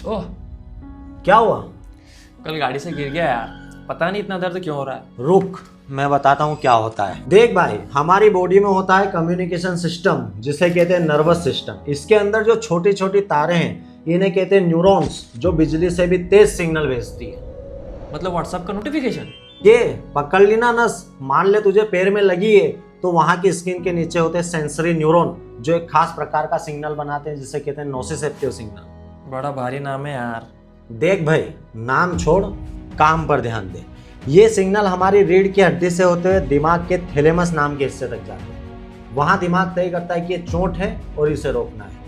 ओह, क्या हुआ? कल गाड़ी से गिर गया यार, पता नहीं इतना दर्द क्यों हो रहा है। रुक, मैं बताता हूँ क्या होता है। देख भाई, हमारी बॉडी में होता है कम्युनिकेशन सिस्टम, जिसे कहते हैं नर्वस सिस्टम। इसके अंदर जो छोटी छोटी तारें हैं, इन्हें कहते हैं न्यूरॉन्स, जो बिजली से भी तेज सिग्नल भेजती है। मतलब व्हाट्सएप का नोटिफिकेशन? ये पकड़ ली ना नस, मान ले तुझे पैर में लगी है, तो वहां की स्किन के नीचे होते हैं सेंसरी न्यूरॉन, जो एक खास प्रकार का सिग्नल बनाते हैं, जिसे कहते हैं नोसिसेप्टिव सिग्नल। बड़ा भारी नाम है यार। देख भाई, नाम छोड़, काम पर ध्यान दे। ये सिग्नल हमारी रीढ़ की हड्डी से होते हुए दिमाग के थैलेमस नाम के हिस्से तक जाते हैं। वहां दिमाग तय करता है कि ये चोट है और इसे रोकना है।